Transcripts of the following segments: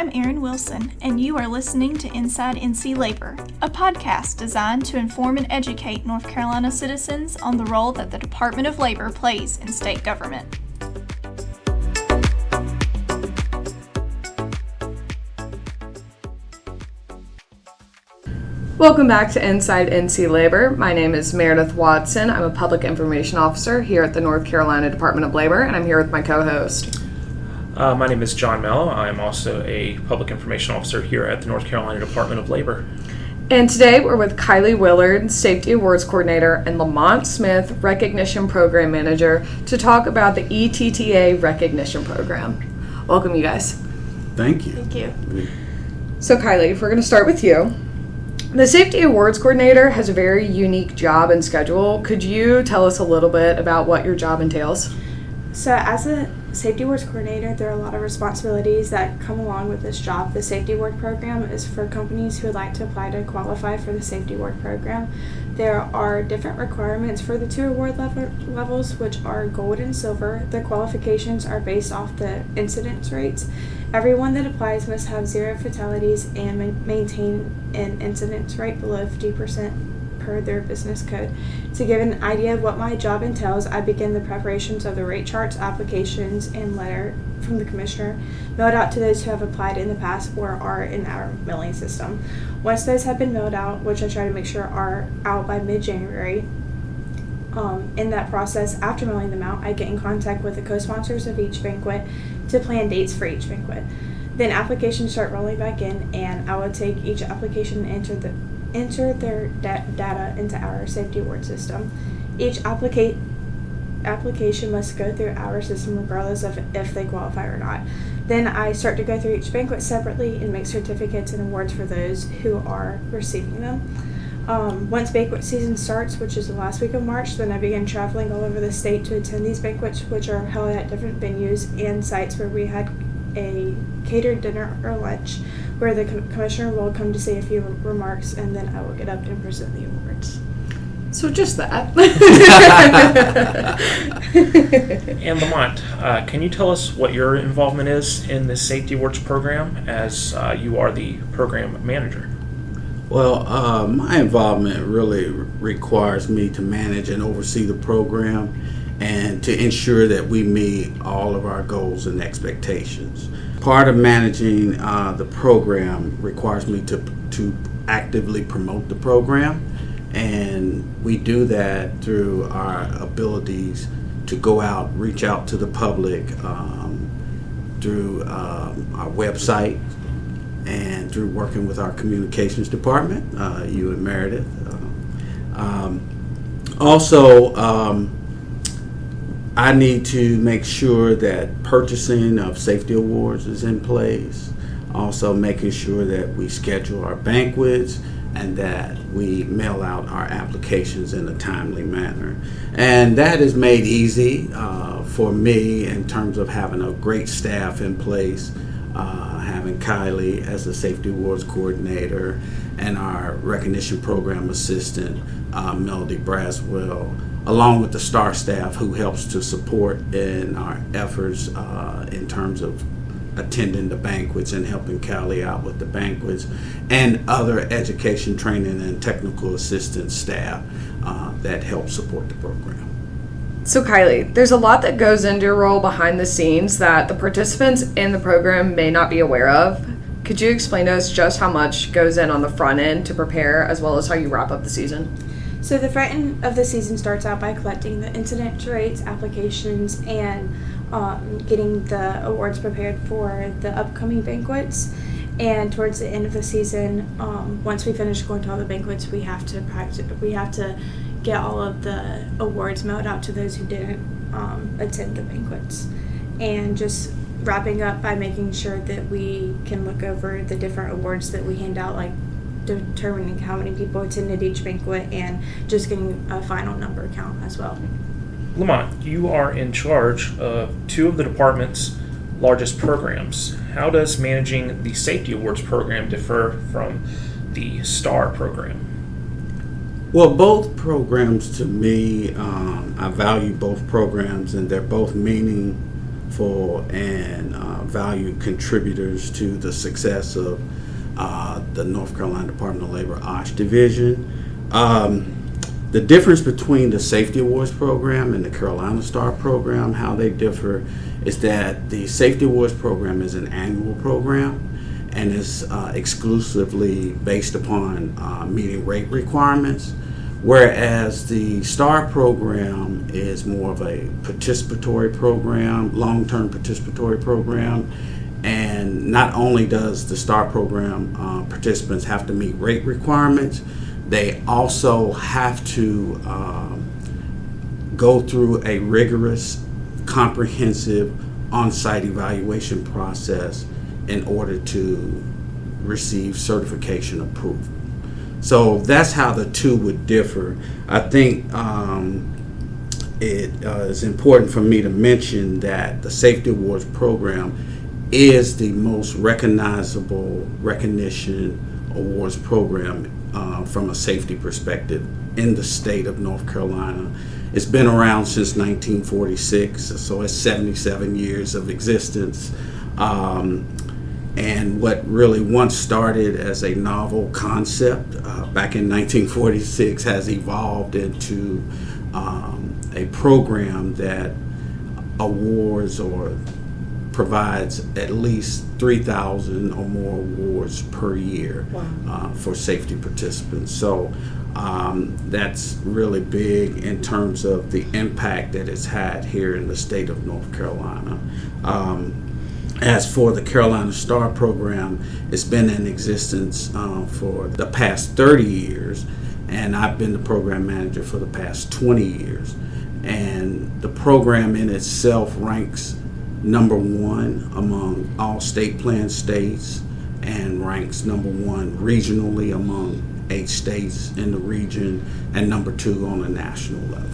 I'm Erin Wilson, and you are listening to Inside NC Labor, a podcast designed to inform and educate North Carolina citizens on the role that the Department of Labor plays in state government. Welcome back to Inside NC Labor. My name is Meredith Watson. I'm a Public Information Officer here at the North Carolina Department of Labor, and I'm here with my co-host. My name is John Mello. I'm also a Public Information Officer here at the North Carolina Department of Labor. And today we're with Kylie Willard, Safety Awards Coordinator, and Lamont Smith, Recognition Program Manager, to talk about the ETTA Recognition Program. Welcome, you guys. Thank you. Thank you. So Kylie, if we're going to start with you. The Safety Awards Coordinator has a very unique job and schedule. Could you tell us a little bit about what your job entails? So as a Safety Awards Coordinator, there are a lot of responsibilities that come along with this job. The Safety Award Program is for companies who would like to apply to qualify for the Safety Award Program. There are different requirements for the two award levels, which are gold and silver. The qualifications are based off the incidence rates. Everyone that applies must have 0 fatalities and maintain an incidence rate below 50% per their business code. To give an idea of what my job entails, I begin the preparations of the rate charts, applications, and letter from the Commissioner, mailed out to those who have applied in the past or are in our mailing system. Once those have been mailed out, which I try to make sure are out by mid-January, in that process, after mailing them out, I get in contact with the co-sponsors of each banquet to plan dates for each banquet. Then applications start rolling back in, and I will take each application and enter their data into our safety award system. Each application must go through our system regardless of if they qualify or not. Then I start to go through each banquet separately and make certificates and awards for those who are receiving them. Once banquet season starts, which is the last week of March, then I begin traveling all over the state to attend these banquets, which are held at different venues and sites where we had a catered dinner or lunch, where the Commissioner will come to say a few remarks, and then I will get up and present the awards. So just that. And Lamont, can you tell us what your involvement is in the Safety Awards Program as you are the program manager? Well, my involvement really requires me to manage and oversee the program and to ensure that we meet all of our goals and expectations. Part of managing the program requires me to actively promote the program, and we do that through our abilities to go out, reach out to the public through our website, and through working with our communications department, you and Meredith. I need to make sure that purchasing of safety awards is in place. Also making sure that we schedule our banquets and that we mail out our applications in a timely manner. And that is made easy for me in terms of having a great staff in place, having Kylie as the Safety Awards Coordinator and our Recognition Program Assistant, Melody Braswell, along with the STAR staff who helps to support in our efforts in terms of attending the banquets and helping Kylie out with the banquets, and other education, training, and technical assistance staff that help support the program. So Kylie, there's a lot that goes into your role behind the scenes that the participants in the program may not be aware of. Could you explain to us just how much goes in on the front end to prepare, as well as how you wrap up the season? So the front end of the season starts out by collecting the incident rates, applications, and getting the awards prepared for the upcoming banquets. And towards the end of the season, once we finish going to all the banquets, we have to get all of the awards mailed out to those who didn't attend the banquets. And just wrapping up by making sure that we can look over the different awards that we hand out, like determining how many people attended each banquet and just getting a final number count as well. Lamont, you are in charge of two of the department's largest programs. How does managing the Safety Awards Program differ from the STAR program? Well, both programs to me, I value both programs, and they're both impactful and valued contributors to the success of the North Carolina Department of Labor OSH Division. The difference between the Safety Awards program and the Carolina Star program, how they differ, is that the Safety Awards program is an annual program and is exclusively based upon meeting rate requirements, whereas the STAR program is more of a participatory program, long-term participatory program. And not only does the STAR program participants have to meet rate requirements, they also have to go through a rigorous, comprehensive on-site evaluation process in order to receive certification approval. So that's how the two would differ. I think it is important for me to mention that the Safety Awards program is the most recognizable recognition awards program from a safety perspective in the state of North Carolina. It's been around since 1946, so it's 77 years of existence. And what really once started as a novel concept back in 1946 has evolved into a program that awards or provides at least 3,000 or more awards per year. Wow. For safety participants. So that's really big in terms of the impact that it's had here in the state of North Carolina. As for the Carolina Star program, it's been in existence for the past 30 years, and I've been the program manager for the past 20 years. And the program in itself ranks number one among all state plan states and ranks number one regionally among 8 states in the region and number 2 on a national level.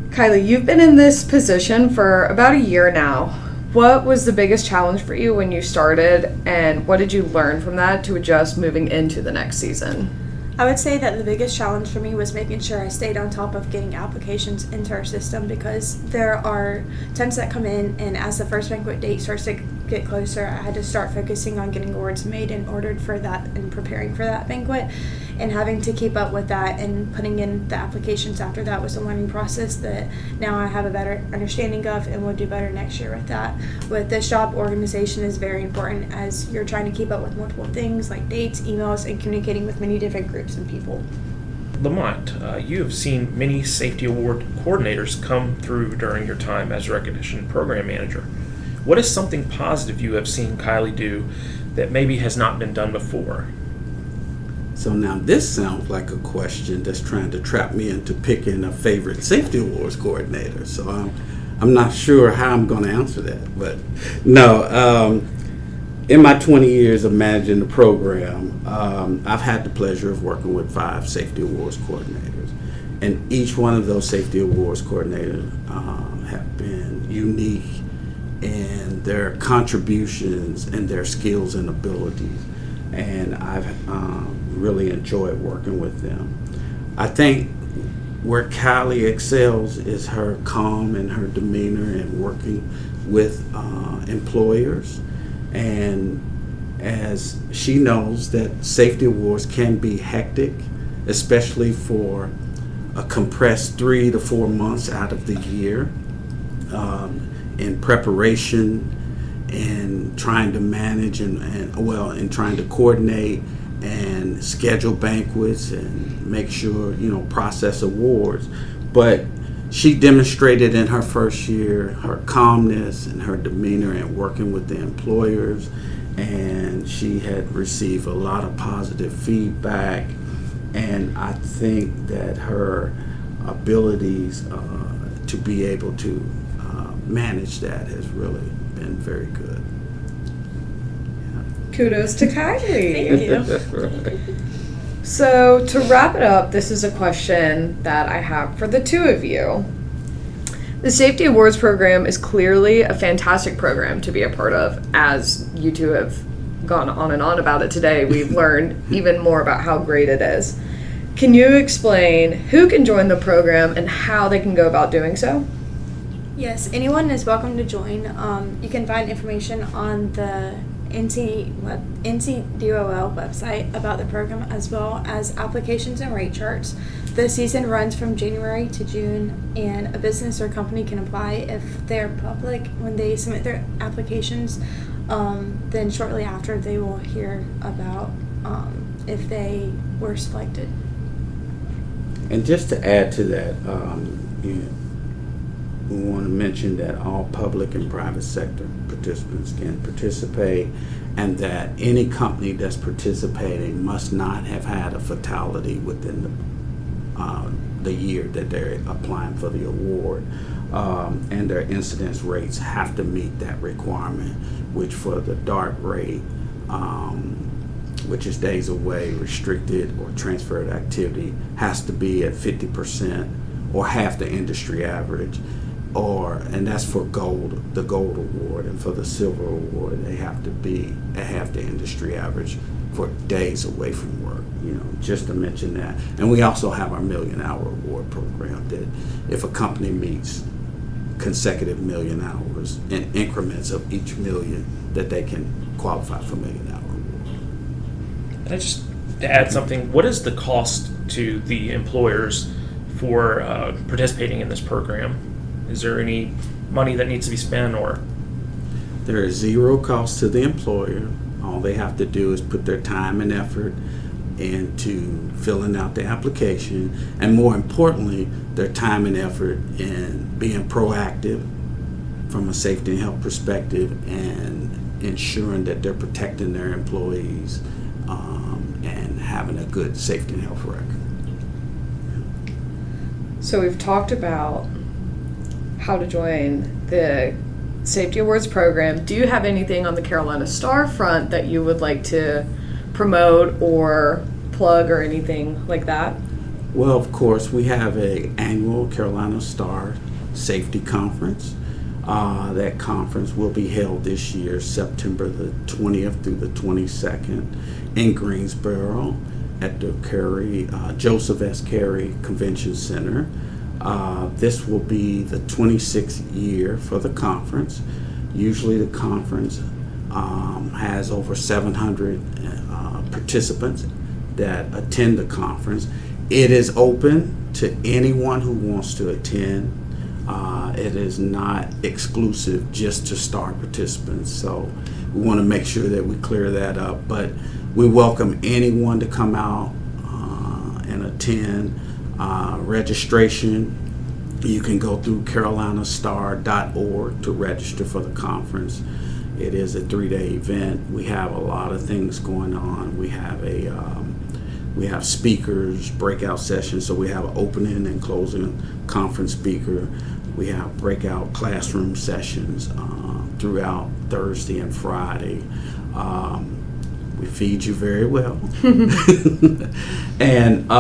Kylie, you've been in this position for about a year now. What was the biggest challenge for you when you started, and what did you learn from that to adjust moving into the next season? I would say that the biggest challenge for me was making sure I stayed on top of getting applications into our system, because there are tons that come in, and as the first banquet date starts to get closer, I had to start focusing on getting awards made and ordered for that and preparing for that banquet, and having to keep up with that and putting in the applications after that was a learning process that now I have a better understanding of and will do better next year with that. With this job, organization is very important as you're trying to keep up with multiple things like dates, emails, and communicating with many different groups and people. Lamont, you have seen many safety award coordinators come through during your time as recognition program manager. What is something positive you have seen Kylie do that maybe has not been done before? So now this sounds like a question that's trying to trap me into picking a favorite safety awards coordinator. So I'm not sure how I'm going to answer that. But no, in my 20 years of managing the program, I've had the pleasure of working with 5 safety awards coordinators. And each one of those safety awards coordinators have been unique in their contributions and their skills and abilities. And I've really enjoyed working with them. I think where Kylie excels is her calm and her demeanor in working with employers. And as she knows that safety awards can be hectic, especially for a compressed 3 to 4 months out of the year, in preparation and trying to manage and trying to coordinate and schedule banquets and make sure, process awards. But she demonstrated in her first year her calmness and her demeanor in working with the employers, and she had received a lot of positive feedback. And I think that her abilities to be able to manage that has really been very good. Yeah. Kudos to Kylie. Thank you. So to wrap it up, this is a question that I have for the two of you. The Safety Awards program is clearly a fantastic program to be a part of. As you two have gone on and on about it today, we've learned even more about how great it is. Can you explain who can join the program and how they can go about doing so? Yes, anyone is welcome to join. You can find information on the NCDOL website about the program, as well as applications and rate charts. The season runs from January to June, and a business or company can apply if they're public. When they submit their applications, then shortly after they will hear about if they were selected. And just to add to that, we want to mention that all public and private sector participants can participate, and that any company that's participating must not have had a fatality within the year that they're applying for the award, and their incidence rates have to meet that requirement, which for the DART rate, which is days away, restricted, or transferred activity, has to be at 50% or half the industry average, and that's for the gold award, and for the silver award, they have to be at half the industry average for days away from work, just to mention that. And we also have our million hour award program, that if a company meets consecutive million hours in increments of each million, that they can qualify for million hour award. And just to add something, what is the cost to the employers for participating in this program? Is there any money that needs to be spent, or? There is zero cost to the employer. All they have to do is put their time and effort into filling out the application, and more importantly, their time and effort in being proactive from a safety and health perspective, and ensuring that they're protecting their employees and having a good safety and health record. So we've talked about how to join the Safety Awards program. Do you have anything on the Carolina Star front that you would like to promote or plug or anything like that? Well, of course, we have an annual Carolina Star Safety Conference. That conference will be held this year, September the 20th through the 22nd in Greensboro at the Joseph S. Carey Convention Center. This will be the 26th year for the conference. Usually the conference has over 700 participants that attend the conference. It is open to anyone who wants to attend. It is not exclusive just to STAR participants, so we want to make sure that we clear that up. But we welcome anyone to come out and attend. Registration, you can go through carolinastar.org to register for the conference. It is a 3-day event. We have a lot of things going on. We have we have speakers, breakout sessions. So we have an opening and closing conference speaker. We have breakout classroom sessions throughout Thursday and Friday. We feed you very well. And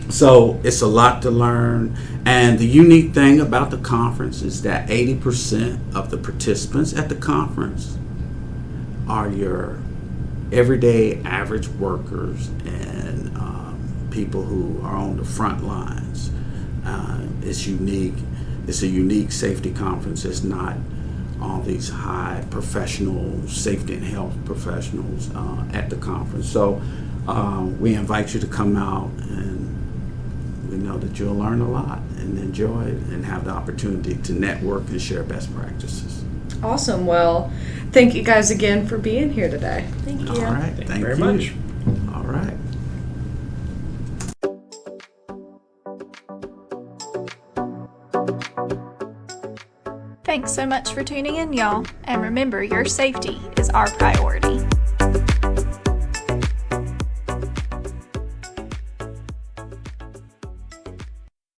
so it's a lot to learn. And the unique thing about the conference is that 80% of the participants at the conference are your everyday average workers and people who are on the front lines. It's unique. It's a unique safety conference. It's not all these high professional safety and health professionals at the conference. So we invite you to come out, and we know that you'll learn a lot and enjoy it and have the opportunity to network and share best practices. Awesome. Well, thank you guys again for being here today. Thank you. All right. Thank you very much. All right. Thanks so much for tuning in, y'all. And remember, your safety is our priority.